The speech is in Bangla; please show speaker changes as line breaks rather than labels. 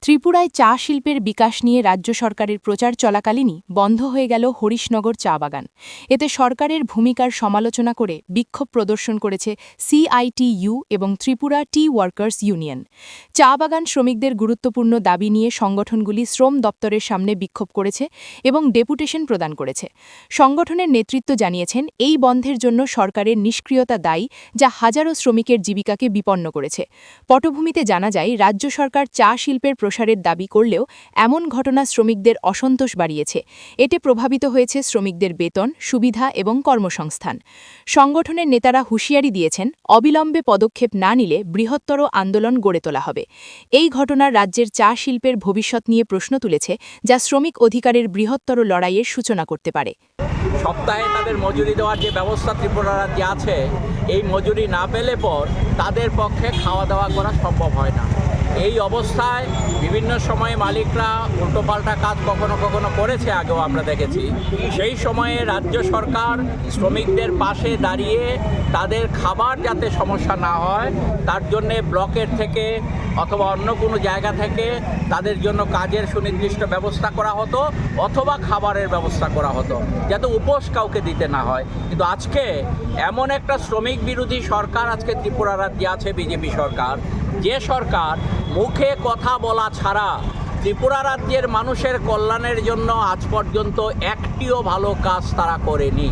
ত্রিপুরায় চা শিল্পের বিকাশ নিয়ে রাজ্য সরকারের প্রচার চলাকালীনই বন্ধ হয়ে গেল হরিশনগর চা বাগান। এতে সরকারের ভূমিকার সমালোচনা করে বিক্ষোভ প্রদর্শন করেছে সিআইটিইউ এবং ত্রিপুরা টি ওয়ার্কার্স ইউনিয়ন। চা বাগান শ্রমিকদের গুরুত্বপূর্ণ দাবি নিয়ে সংগঠনগুলি শ্রম দপ্তরের সামনে বিক্ষোভ করেছে এবং ডেপুটেশন প্রদান করেছে। সংগঠনের নেতৃত্ব জানিয়েছেন, এই বন্ধের জন্য সরকারের নিষ্ক্রিয়তা দায়ী, যা হাজারো শ্রমিকের জীবিকাকে বিপন্ন করেছে। পটভূমিতে জানা যায়, রাজ্য সরকার চা শিল্পের প্রসারের দাবি করলেও এমন ঘটনা শ্রমিকদের অসন্তোষ বাড়িয়েছে। এতে প্রভাবিত হয়েছে শ্রমিকদের বেতন, সুবিধা এবং কর্মসংস্থান। সংগঠনের নেতারা হুঁশিয়ারি দিয়েছেন, অবিলম্বে পদক্ষেপ না নিলে বৃহত্তর আন্দোলন গড়ে তোলা হবে। এই ঘটনা রাজ্যের চা শিল্পের ভবিষ্যৎ নিয়ে প্রশ্ন তুলেছে, যা শ্রমিক অধিকারের বৃহত্তর লড়াইয়ের সূচনা করতে পারে।
সপ্তাহে তাদের মজুরি দেওয়ার যে ব্যবস্থা ত্রিপুরা রাজ্যে আছে, এই মজুরি না পেলে পর তাদের পক্ষে খাওয়া দাওয়া করা সম্ভব হয় না। এই অবস্থায় বিভিন্ন সময়ে মালিকরা উল্টোপাল্টা কাজ কখনো কখনো করেছে, আগেও আমরা দেখেছি। সেই সময়ে রাজ্য সরকার শ্রমিকদের পাশে দাঁড়িয়ে তাদের খাবার যাতে সমস্যা না হয় তার জন্যে ব্লকের থেকে অথবা অন্য কোনো জায়গা থেকে তাদের জন্য কাজের সুনির্দিষ্ট ব্যবস্থা করা হতো অথবা খাবারের ব্যবস্থা করা হতো, যাতে উপোস কাউকে দিতে না হয়। কিন্তু আজকে এমন একটা শ্রমিক বিরোধী সরকার আজকে ত্রিপুরা রাজ্যে আছে, বিজেপি সরকার, যে সরকার মুখে কথা বলা ছাড়া ত্রিপুরা রাজ্যের মানুষের কল্যাণের জন্য আজ পর্যন্ত একটিও ভালো কাজ তারা করেনি।